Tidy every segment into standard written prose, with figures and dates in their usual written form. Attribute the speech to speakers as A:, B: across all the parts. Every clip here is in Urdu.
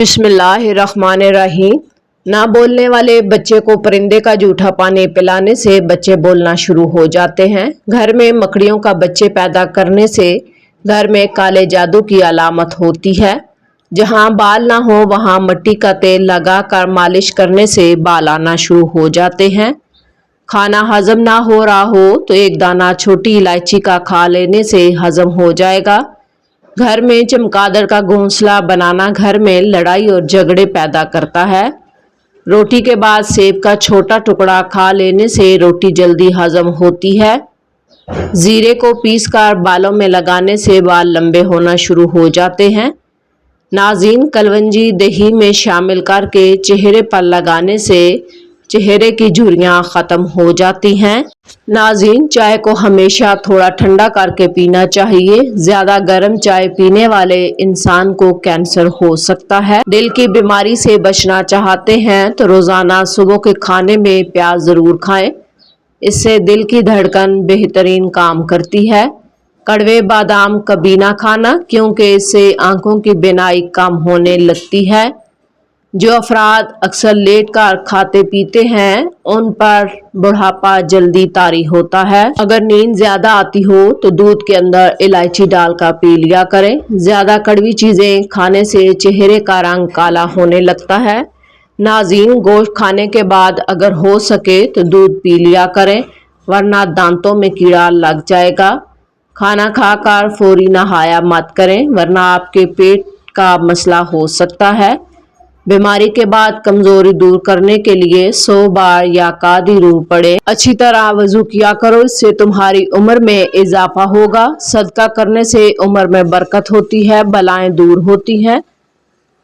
A: بسم اللہ الرحمن الرحیم۔ نہ بولنے والے بچے کو پرندے کا جھوٹا پانی پلانے سے بچے بولنا شروع ہو جاتے ہیں۔ گھر میں مکڑیوں کا بچے پیدا کرنے سے گھر میں کالے جادو کی علامت ہوتی ہے۔ جہاں بال نہ ہو وہاں مٹی کا تیل لگا کر مالش کرنے سے بال آنا شروع ہو جاتے ہیں۔ کھانا ہضم نہ ہو رہا ہو تو ایک دانہ چھوٹی الائچی کا کھا لینے سے ہضم ہو جائے گا۔ گھر میں چمگادڑ کا گھونسلہ بنانا گھر میں لڑائی اور جھگڑے پیدا کرتا ہے۔ روٹی کے بعد سیب کا چھوٹا ٹکڑا کھا لینے سے روٹی جلدی ہضم ہوتی ہے۔ زیرے کو پیس کر بالوں میں لگانے سے بال لمبے ہونا شروع ہو جاتے ہیں۔ ناظرین، کلونجی دہی میں شامل کر کے چہرے پر لگانے سے چہرے کی جھریاں ختم ہو جاتی ہیں۔ ناظرین، چائے کو ہمیشہ تھوڑا ٹھنڈا کر کے پینا چاہیے۔ زیادہ گرم چائے پینے والے انسان کو کینسر ہو سکتا ہے۔ دل کی بیماری سے بچنا چاہتے ہیں تو روزانہ صبح کے کھانے میں پیاز ضرور کھائیں۔ اس سے دل کی دھڑکن بہترین کام کرتی ہے۔ کڑوے بادام کبھی نہ کھانا کیونکہ اس سے آنکھوں کی بینائی کم ہونے لگتی ہے۔ جو افراد اکثر لیٹ کر کھاتے پیتے ہیں ان پر بڑھاپا جلدی طاری ہوتا ہے۔ اگر نیند زیادہ آتی ہو تو دودھ کے اندر الائچی ڈال کر پی لیا کریں۔ زیادہ کڑوی چیزیں کھانے سے چہرے کا رنگ کالا ہونے لگتا ہے۔ ناظرین، گوشت کھانے کے بعد اگر ہو سکے تو دودھ پی لیا کریں ورنہ دانتوں میں کیڑا لگ جائے گا۔ کھانا کھا کر فوری نہایا مت کریں ورنہ آپ کے پیٹ کا مسئلہ ہو سکتا ہے۔ بیماری کے بعد کمزوری دور کرنے کے لیے 100 بار یا قادی روح پڑھیں۔ اچھی طرح وضو کیا کرو، اس سے تمہاری عمر میں اضافہ ہوگا۔ صدقہ کرنے سے عمر میں برکت ہوتی ہے، بلائیں دور ہوتی ہیں۔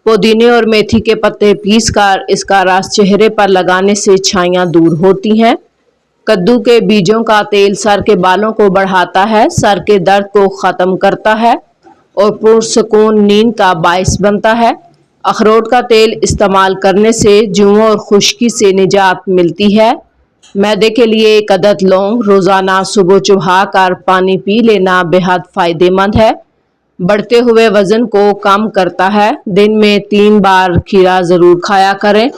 A: پودینے اور میتھی کے پتے پیس کر اس کا رس چہرے پر لگانے سے چھائیاں دور ہوتی ہیں۔ کدو کے بیجوں کا تیل سر کے بالوں کو بڑھاتا ہے، سر کے درد کو ختم کرتا ہے اور پرسکون نیند کا باعث بنتا ہے۔ اخروٹ کا تیل استعمال کرنے سے جوؤں اور خشکی سے نجات ملتی ہے۔ معدے کے لیے 1 عدد لونگ روزانہ صبح چبا کر پانی پی لینا بہت فائدہ مند ہے۔ بڑھتے ہوئے وزن کو کم کرتا ہے۔ دن میں 3 بار کھیرا ضرور کھایا کریں۔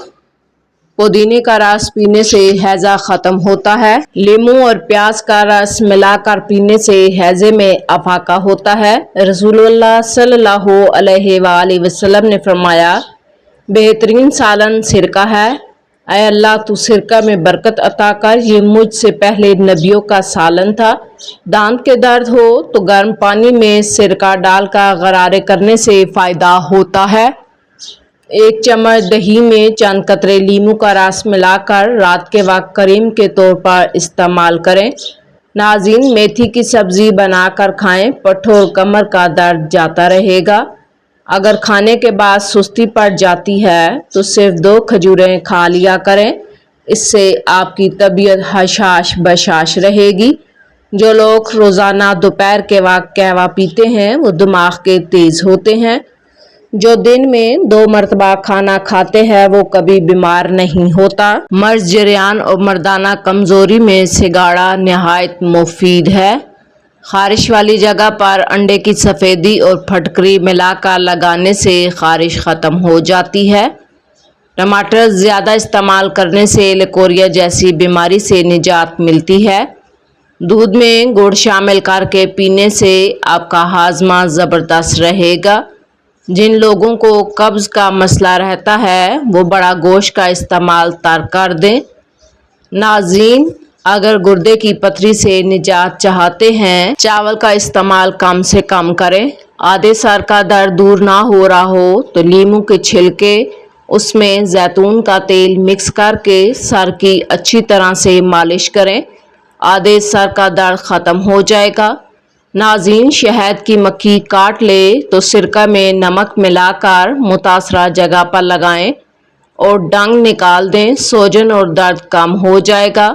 A: پودینے کا رس پینے سے ہیضہ ختم ہوتا ہے۔ لیموں اور پیاز کا رس ملا کر پینے سے ہیضے میں افاقہ ہوتا ہے۔ رسول اللہ صلی اللہ علیہ وآلہ وسلم نے فرمایا، بہترین سالن سرکہ ہے۔ اے اللہ، تو سرکہ میں برکت عطا کر، یہ مجھ سے پہلے نبیوں کا سالن تھا۔ دانت کے درد ہو تو گرم پانی میں سرکہ ڈال کر غرارے کرنے سے فائدہ ہوتا ہے۔ 1 چمچ دہی میں چند قطرے لیموں کا رس ملا کر رات کے وقت کریم کے طور پر استعمال کریں۔ ناظرین، میتھی کی سبزی بنا کر کھائیں، پٹھوں اور کمر کا درد جاتا رہے گا۔ اگر کھانے کے بعد سستی پڑ جاتی ہے تو صرف 2 کھجوریں کھا لیا کریں، اس سے آپ کی طبیعت حشاش بشاش رہے گی۔ جو لوگ روزانہ دوپہر کے وقت قہوہ پیتے ہیں وہ دماغ کے تیز ہوتے ہیں۔ جو دن میں 2 مرتبہ کھانا کھاتے ہیں وہ کبھی بیمار نہیں ہوتا۔ مرض جریان اور مردانہ کمزوری میں سگاڑا نہایت مفید ہے۔ خارش والی جگہ پر انڈے کی سفیدی اور پھٹکری ملا کر لگانے سے خارش ختم ہو جاتی ہے۔ ٹماٹر زیادہ استعمال کرنے سے لیکوریا جیسی بیماری سے نجات ملتی ہے۔ دودھ میں گڑ شامل کر کے پینے سے آپ کا ہاضمہ زبردست رہے گا۔ جن لوگوں کو قبض کا مسئلہ رہتا ہے وہ بڑا گوشت کا استعمال ترک کر دیں۔ ناظرین، اگر گردے کی پتھری سے نجات چاہتے ہیں چاول کا استعمال کم سے کم کریں۔ آدھے سر کا درد دور نہ ہو رہا ہو تو لیموں کے چھلکے اس میں زیتون کا تیل مکس کر کے سر کی اچھی طرح سے مالش کریں، آدھے سر کا درد ختم ہو جائے گا۔ ناظرین، شہد کی مکھی کاٹ لے تو سرکہ میں نمک ملا کر متاثرہ جگہ پر لگائیں اور ڈنگ نکال دیں، سوجن اور درد کم ہو جائے گا۔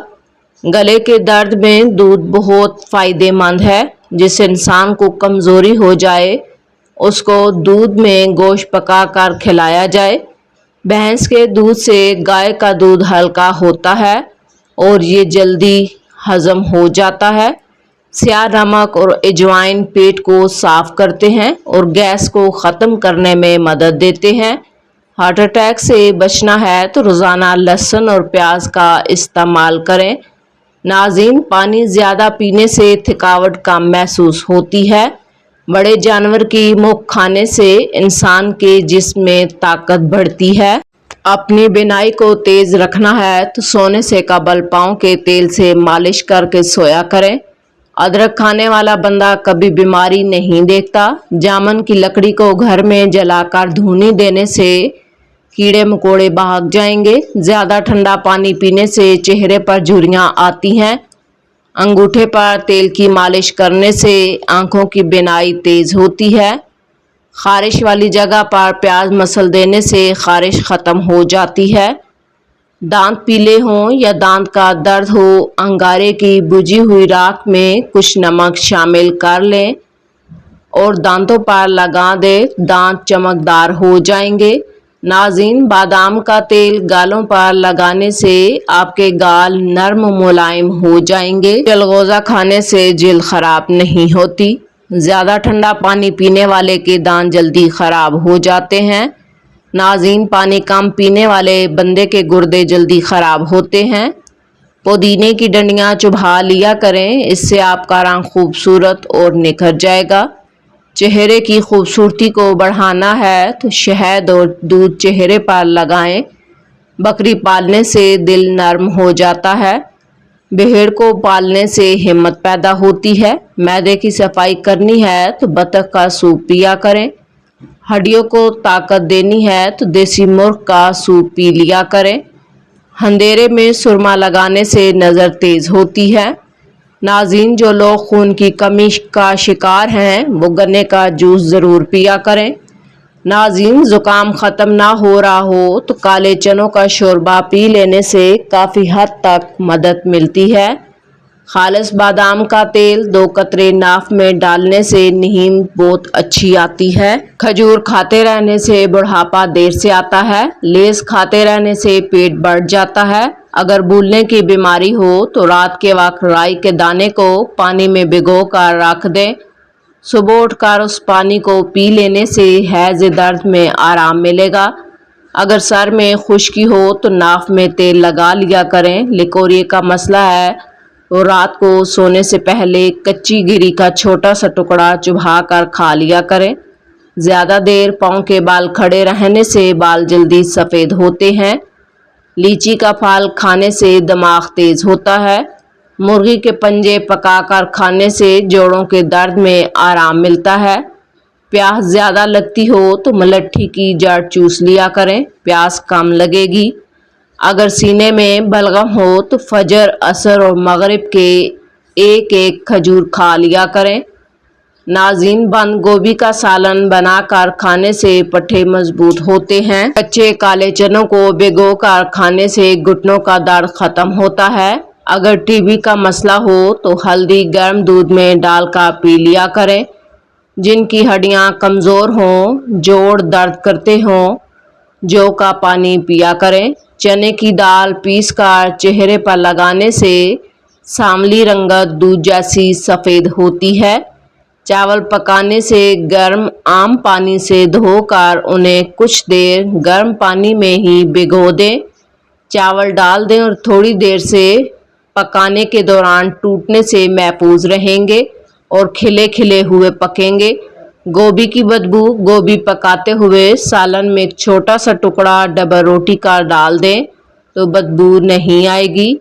A: گلے کے درد میں دودھ بہت فائدہ مند ہے۔ جس انسان کو کمزوری ہو جائے اس کو دودھ میں گوشت پکا کر کھلایا جائے۔ بھینس کے دودھ سے گائے کا دودھ ہلکا ہوتا ہے اور یہ جلدی ہضم ہو جاتا ہے۔ سیاہ نمک اور اجوائن پیٹ کو صاف کرتے ہیں اور گیس کو ختم کرنے میں مدد دیتے ہیں۔ ہارٹ اٹیک سے بچنا ہے تو روزانہ لہسن اور پیاز کا استعمال کریں۔ ناظرین، پانی زیادہ پینے سے تھکاوٹ کم محسوس ہوتی ہے۔ بڑے جانور کی مکھ کھانے سے انسان کے جسم میں طاقت بڑھتی ہے۔ اپنی بینائی کو تیز رکھنا ہے تو سونے سے قبل پاؤں کے تیل سے مالش کر کے سویا کریں۔ ادرک کھانے والا بندہ کبھی بیماری نہیں دیکھتا۔ جامن کی لکڑی کو گھر میں جلا کر دھونی دینے سے کیڑے مکوڑے بھاگ جائیں گے۔ زیادہ ٹھنڈا پانی پینے سے چہرے پر جھریاں آتی ہیں۔ انگوٹھے پر تیل کی مالش کرنے سے آنکھوں کی بینائی تیز ہوتی ہے۔ خارش والی جگہ پر پیاز مسل دینے سے خارش ختم ہو جاتی ہے۔ دانت پیلے ہوں یا دانت کا درد ہو، انگارے کی بجھی ہوئی راکھ میں کچھ نمک شامل کر لیں اور دانتوں پر لگا دیں، دانت چمکدار ہو جائیں گے۔ ناظرین، بادام کا تیل گالوں پر لگانے سے آپ کے گال نرم ملائم ہو جائیں گے۔ چلغوزہ کھانے سے جلد خراب نہیں ہوتی۔ زیادہ ٹھنڈا پانی پینے والے کے دانت جلدی خراب ہو جاتے ہیں۔ ناظرین، پانی کم پینے والے بندے کے گردے جلدی خراب ہوتے ہیں۔ پودینے کی ڈنڈیاں چبا لیا کریں، اس سے آپ کا رنگ خوبصورت اور نکھر جائے گا۔ چہرے کی خوبصورتی کو بڑھانا ہے تو شہد اور دودھ چہرے پر لگائیں۔ بکری پالنے سے دل نرم ہو جاتا ہے۔ بھیڑ کو پالنے سے ہمت پیدا ہوتی ہے۔ معدے کی صفائی کرنی ہے تو بطخ کا سوپ پیا کریں۔ ہڈیوں کو طاقت دینی ہے تو دیسی مرغ کا سوپ پی لیا کریں۔ اندھیرے میں سرما لگانے سے نظر تیز ہوتی ہے۔ ناظرین، جو لوگ خون کی کمی کا شکار ہیں وہ گنے کا جوس ضرور پیا کریں۔ ناظرین، زکام ختم نہ ہو رہا ہو تو کالے چنوں کا شوربہ پی لینے سے کافی حد تک مدد ملتی ہے۔ خالص بادام کا تیل 2 قطرے ناف میں ڈالنے سے نیند بہت اچھی آتی ہے۔ کھجور کھاتے رہنے سے بڑھاپا دیر سے آتا ہے۔ لیز کھاتے رہنے سے پیٹ بڑھ جاتا ہے۔ اگر بھولنے کی بیماری ہو تو رات کے وقت رائی کے دانے کو پانی میں بھگو کر رکھ دیں۔ صبح اٹھ کر اس پانی کو پی لینے سے حیض درد میں آرام ملے گا۔ اگر سر میں خشکی ہو تو ناف میں تیل لگا لیا کریں۔ لیکوریا کا مسئلہ ہے اور رات کو سونے سے پہلے کچی گری کا چھوٹا سا ٹکڑا چبا کر کھا لیا کریں۔ زیادہ دیر پاؤں کے بال کھڑے رہنے سے بال جلدی سفید ہوتے ہیں۔ لیچی کا پھل کھانے سے دماغ تیز ہوتا ہے۔ مرغی کے پنجے پکا کر کھانے سے جوڑوں کے درد میں آرام ملتا ہے۔ پیاس زیادہ لگتی ہو تو ملٹھی کی جڑ چوس لیا کریں، پیاس کم لگے گی۔ اگر سینے میں بلغم ہو تو فجر، عصر اور مغرب کے 1 کھجور کھا لیا کریں۔ ناظرین، بند گوبھی کا سالن بنا کر کھانے سے پٹھے مضبوط ہوتے ہیں۔ کچے کالے چنوں کو بھگو کر کھانے سے گھٹنوں کا درد ختم ہوتا ہے۔ اگر ٹی بی کا مسئلہ ہو تو ہلدی گرم دودھ میں ڈال کر پی لیا کریں۔ جن کی ہڈیاں کمزور ہوں، جوڑ درد کرتے ہوں، جو کا پانی پیا کریں۔ چنے کی دال پیس کر چہرے پر لگانے سے سانولی رنگت دودھ جیسی سفید ہوتی ہے۔ چاول پکانے سے گرم عام پانی سے دھو کر انہیں کچھ دیر گرم پانی میں ہی بھگو دیں۔ چاول ڈال دیں اور تھوڑی دیر سے پکانے کے دوران ٹوٹنے سے محفوظ رہیں گے اور کھلے کھلے ہوئے پکیں گے۔ گوبھی کی بدبو، گوبھی پکاتے ہوئے سالن میں ایک چھوٹا سا ٹکڑا ڈبل روٹی کا ڈال دیں تو بدبو نہیں آئے گی۔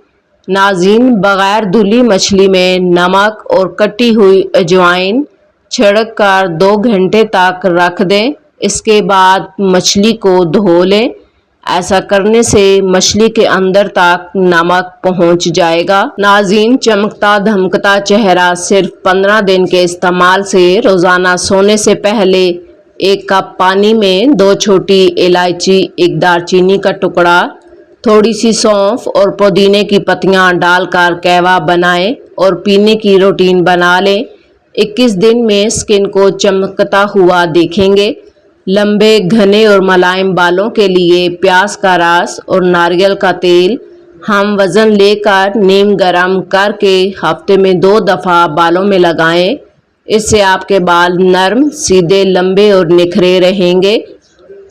A: ناظرین، بغیر دھلی مچھلی میں نمک اور کٹی ہوئی اجوائن چھڑک کر 2 گھنٹے تک رکھ دیں، اس کے بعد مچھلی کو دھو لیں۔ ایسا کرنے سے مچھلی کے اندر تک نمک پہنچ جائے گا۔ ناظرین، چمکتا دھمکتا چہرہ صرف 15 دن کے استعمال سے روزانہ سونے سے پہلے 1 کپ پانی میں 2 چھوٹی الائچی، 1 دار چینی کا ٹکڑا، تھوڑی سی سونف اور پودینے کی پتیاں ڈال کر قہوہ بنائیں اور پینے کی روٹین بنا لیں۔ 21 دن میں سکن کو چمکتا ہوا دیکھیں گے۔ لمبے، گھنے اور ملائم بالوں کے لیے پیاز کا رس اور ناریل کا تیل ہم وزن لے کر نیم گرم کر کے ہفتے میں 2 دفعہ بالوں میں لگائیں۔ اس سے آپ کے بال نرم، سیدھے، لمبے اور نکھرے رہیں گے۔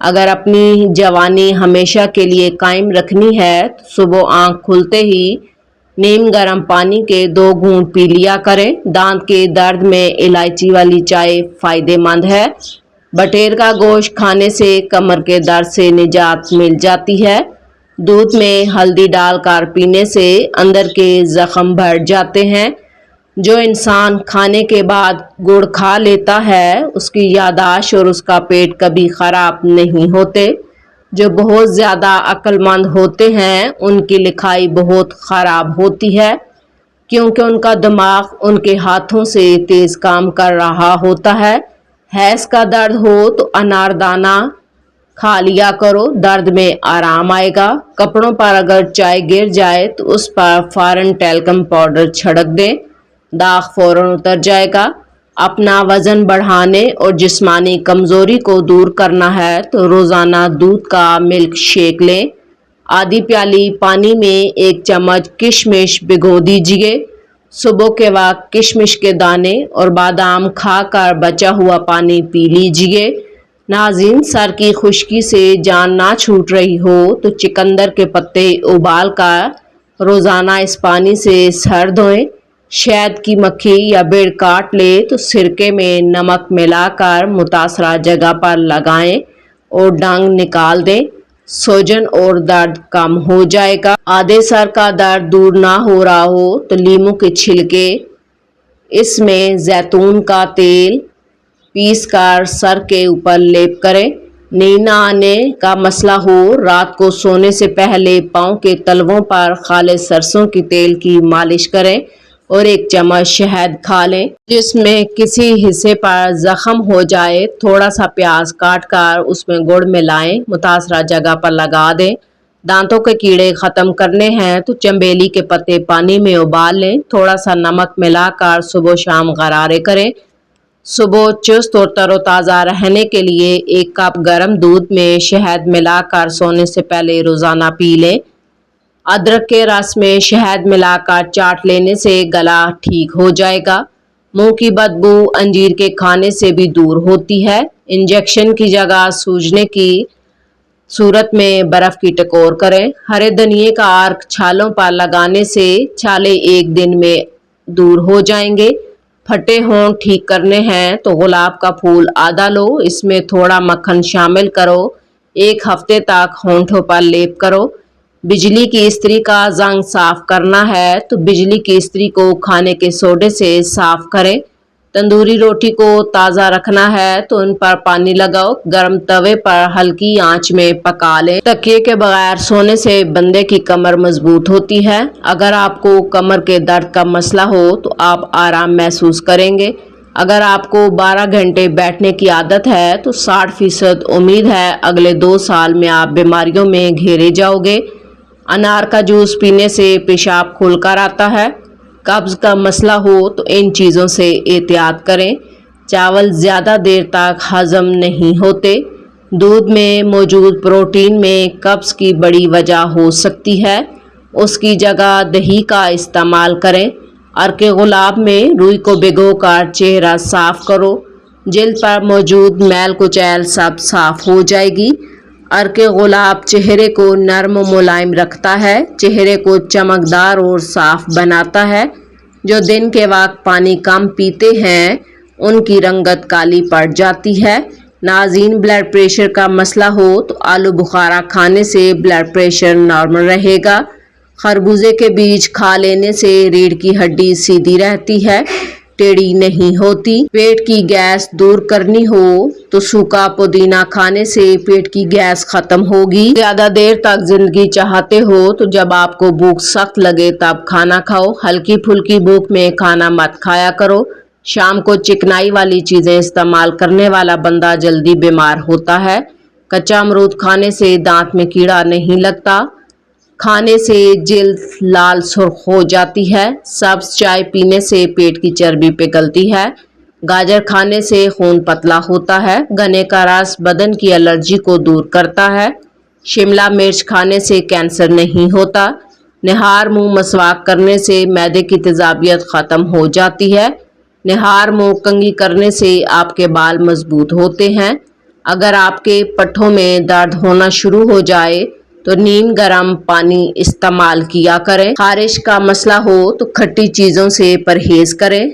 A: اگر اپنی جوانی ہمیشہ کے لیے قائم رکھنی ہے تو صبح آنکھ کھلتے ہی نیم گرم پانی کے 2 گھونٹ پی لیا کریں۔ دانت کے درد میں الائچی والی چائے فائدہ مند ہے۔ بٹیر کا گوشت کھانے سے کمر کے درد سے نجات مل جاتی ہے۔ دودھ میں ہلدی ڈال کر پینے سے اندر کے زخم بھر جاتے ہیں۔ جو انسان کھانے کے بعد گڑ کھا لیتا ہے اس کی یادداشت اور اس کا پیٹ کبھی خراب نہیں ہوتے۔ جو بہت زیادہ عقل مند ہوتے ہیں ان کی لکھائی بہت خراب ہوتی ہے، کیونکہ ان کا دماغ ان کے ہاتھوں سے تیز کام کر رہا ہوتا ہے۔ حیض کا درد ہو تو انار دانہ کھا لیا کرو، درد میں آرام آئے گا۔ کپڑوں پر اگر چائے گر جائے تو اس پر فوراً ٹیلکم پاؤڈر چھڑک دیں، داغ فوراً اتر جائے گا۔ اپنا وزن بڑھانے اور جسمانی کمزوری کو دور کرنا ہے تو روزانہ دودھ کا ملک شیک لیں۔ آدھی پیالی پانی میں 1 چمچ کشمش بھگو دیجیے۔ صبح کے وقت کشمش کے دانے اور بادام کھا کر بچا ہوا پانی پی لیجیے۔ ناظرین، سر کی خشکی سے جان نہ چھوٹ رہی ہو تو چقندر کے پتے ابال کر روزانہ اس پانی سے سر دھوئیں۔ شہد کی مکھی یا بیڑ کاٹ لے تو سرکے میں نمک ملا کر متاثرہ جگہ پر لگائیں اور ڈنگ نکال دیں، سوجن اور درد کم ہو جائے گا۔ آدھے سر کا درد دور نہ ہو رہا ہو تو لیموں کے چھلکے، اس میں زیتون کا تیل پیس کر سر کے اوپر لیپ کریں۔ نیند نہ آنے کا مسئلہ ہو، رات کو سونے سے پہلے پاؤں کے تلووں پر خالص سرسوں کے تیل کی مالش کریں اور 1 چمچ شہد کھا لیں۔ جس میں کسی حصے پر زخم ہو جائے تھوڑا سا پیاز کاٹ کر اس میں گڑ ملائیں، متاثرہ جگہ پر لگا دیں۔ دانتوں کے کیڑے ختم کرنے ہیں تو چنبیلی کے پتے پانی میں ابال لیں، تھوڑا سا نمک ملا کر صبح شام غرارے کریں۔ صبح چست اور تر و تازہ رہنے کے لیے 1 کپ گرم دودھ میں شہد ملا کر سونے سے پہلے روزانہ پی لیں۔ ادرک کے رس میں شہد ملا کر چاٹ لینے سے گلا ٹھیک ہو جائے گا۔ منہ کی بدبو انجیر کے کھانے سے بھی دور ہوتی ہے۔ انجیکشن کی جگہ سوجنے کی صورت میں برف کی ٹکور کریں۔ ہرے دھنیے کا عرق چھالوں پر لگانے سے چھالے 1 دن میں دور ہو جائیں گے۔ پھٹے ہونٹ ٹھیک کرنے ہیں تو گلاب کا پھول آدھا لو، اس میں تھوڑا مکھن شامل کرو، 1 ہفتے تک ہونٹوں پر لیپ کرو۔ بجلی کی استری کا زنگ صاف کرنا ہے تو بجلی کی استری کو کھانے کے سوڈے سے صاف کریں۔ تندوری روٹی کو تازہ رکھنا ہے تو ان پر پانی لگاؤ، گرم توے پر ہلکی آنچ میں پکا لیں۔ تکیے کے بغیر سونے سے بندے کی کمر مضبوط ہوتی ہے۔ اگر آپ کو کمر کے درد کا مسئلہ ہو تو آپ آرام محسوس کریں گے۔ اگر آپ کو 12 گھنٹے بیٹھنے کی عادت ہے تو 60% امید ہے اگلے 2 سال میں آپ بیماریوں میں گھیرے جاؤ گے۔ انار کا جوس پینے سے پیشاب کھل کر آتا ہے۔ قبض کا مسئلہ ہو تو ان چیزوں سے احتیاط کریں۔ چاول زیادہ دیر تک ہضم نہیں ہوتے۔ دودھ میں موجود پروٹین میں قبض کی بڑی وجہ ہو سکتی ہے، اس کی جگہ دہی کا استعمال کریں۔ عرق گلاب میں روئی کو بھگو کر چہرہ صاف کرو، جلد پر موجود میل کچیل سب صاف ہو جائے گی۔ عرق گلاب چہرے کو نرم و ملائم رکھتا ہے، چہرے کو چمکدار اور صاف بناتا ہے۔ جو دن کے وقت پانی کم پیتے ہیں ان کی رنگت کالی پڑ جاتی ہے۔ ناظرین، بلڈ پریشر کا مسئلہ ہو تو آلو بخارا کھانے سے بلڈ پریشر نارمل رہے گا۔ خربوزے کے بیج کھا لینے سے ریڑھ کی ہڈی سیدھی رہتی ہے، ٹیڑھی نہیں ہوتی۔ پیٹ کی گیس دور کرنی ہو تو سوکھا پودینہ کھانے سے پیٹ کی گیس ختم ہوگی۔ زیادہ دیر تک زندگی چاہتے ہو تو جب آپ کو بھوک سخت لگے تب کھانا کھاؤ، ہلکی پھلکی بھوک میں کھانا مت کھایا کرو۔ شام کو چکنائی والی چیزیں استعمال کرنے والا بندہ جلدی بیمار ہوتا ہے۔ کچا امرود کھانے سے دانت میں کیڑا نہیں لگتا، کھانے سے جلد لال سرخ ہو جاتی ہے۔ سبز چائے پینے سے پیٹ کی چربی پگھلتی ہے۔ گاجر کھانے سے خون پتلا ہوتا ہے۔ گنے کا رس بدن کی الرجی کو دور کرتا ہے۔ شملہ مرچ کھانے سے کینسر نہیں ہوتا۔ نہار منہ مسواک کرنے سے معدے کی تیزابیت ختم ہو جاتی ہے۔ نہار منہ کنگھی کرنے سے آپ کے بال مضبوط ہوتے ہیں۔ اگر آپ کے پٹھوں میں درد ہونا شروع ہو جائے تو نیم گرم پانی استعمال کیا کریں۔ خارش کا مسئلہ ہو تو کھٹی چیزوں سے پرہیز کریں۔